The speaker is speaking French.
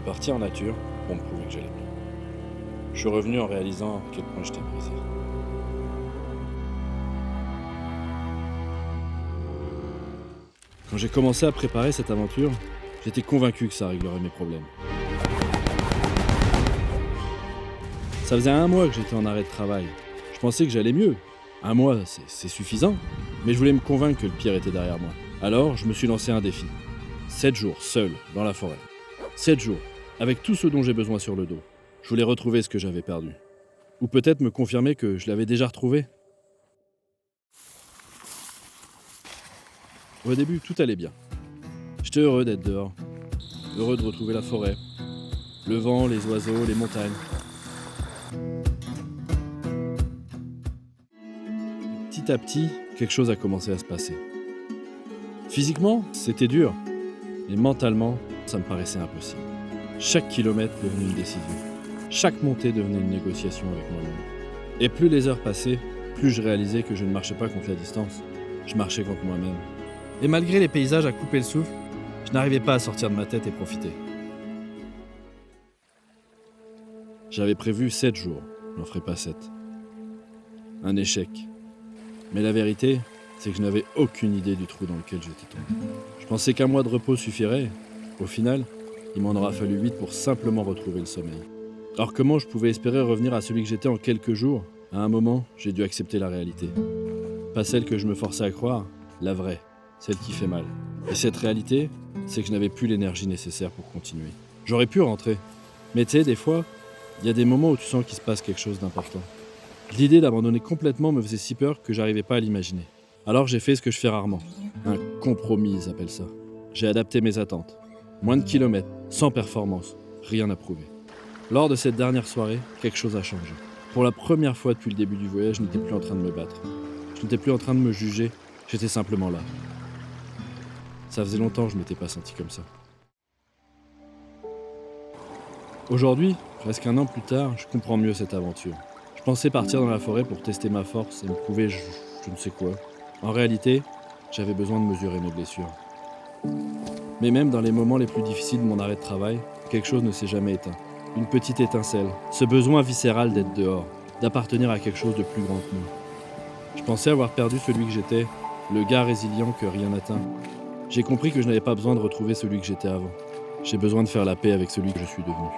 suis parti en nature pour me prouver que j'allais bien. Je suis revenu en réalisant à quel point j'étais brisé. Quand j'ai commencé à préparer cette aventure, j'étais convaincu que ça réglerait mes problèmes. Ça faisait 1 mois que j'étais en arrêt de travail. Je pensais que j'allais mieux. 1 mois, c'est suffisant. Mais je voulais me convaincre que le pire était derrière moi. Alors, je me suis lancé un défi. 7 jours, seul, dans la forêt. 7 jours, avec tout ce dont j'ai besoin sur le dos. Je voulais retrouver ce que j'avais perdu. Ou peut-être me confirmer que je l'avais déjà retrouvé. Au début, tout allait bien. J'étais heureux d'être dehors. Heureux de retrouver la forêt. Le vent, les oiseaux, les montagnes. Petit à petit, quelque chose a commencé à se passer. Physiquement, c'était dur. Mais mentalement, ça me paraissait impossible. Chaque kilomètre devenait une décision. Chaque montée devenait une négociation avec moi-même. Et plus les heures passaient, plus je réalisais que je ne marchais pas contre la distance. Je marchais contre moi-même. Et malgré les paysages à couper le souffle, je n'arrivais pas à sortir de ma tête et profiter. J'avais prévu 7 jours, je n'en ferai pas 7. Un échec. Mais la vérité, c'est que je n'avais aucune idée du trou dans lequel j'étais tombé. Je pensais qu'1 mois de repos suffirait. Au final, il m'en aura fallu 8 pour simplement retrouver le sommeil. Alors comment je pouvais espérer revenir à celui que j'étais en quelques jours ? À un moment, j'ai dû accepter la réalité. Pas celle que je me forçais à croire, la vraie, celle qui fait mal. Et cette réalité, c'est que je n'avais plus l'énergie nécessaire pour continuer. J'aurais pu rentrer. Mais tu sais, des fois, il y a des moments où tu sens qu'il se passe quelque chose d'important. L'idée d'abandonner complètement me faisait si peur que j'arrivais pas à l'imaginer. Alors j'ai fait ce que je fais rarement. Un compromis, ils appellent ça. J'ai adapté mes attentes. Moins de kilomètres, sans performance, rien à prouver. Lors de cette dernière soirée, quelque chose a changé. Pour la première fois depuis le début du voyage, je n'étais plus en train de me battre. Je n'étais plus en train de me juger, j'étais simplement là. Ça faisait longtemps que je ne m'étais pas senti comme ça. Aujourd'hui, presque 1 an plus tard, je comprends mieux cette aventure. Je pensais partir dans la forêt pour tester ma force et me prouver je ne sais quoi. En réalité, j'avais besoin de mesurer mes blessures. Mais même dans les moments les plus difficiles de mon arrêt de travail, quelque chose ne s'est jamais éteint. Une petite étincelle, ce besoin viscéral d'être dehors, d'appartenir à quelque chose de plus grand que nous. Je pensais avoir perdu celui que j'étais, le gars résilient que rien n'atteint. J'ai compris que je n'avais pas besoin de retrouver celui que j'étais avant. J'ai besoin de faire la paix avec celui que je suis devenu.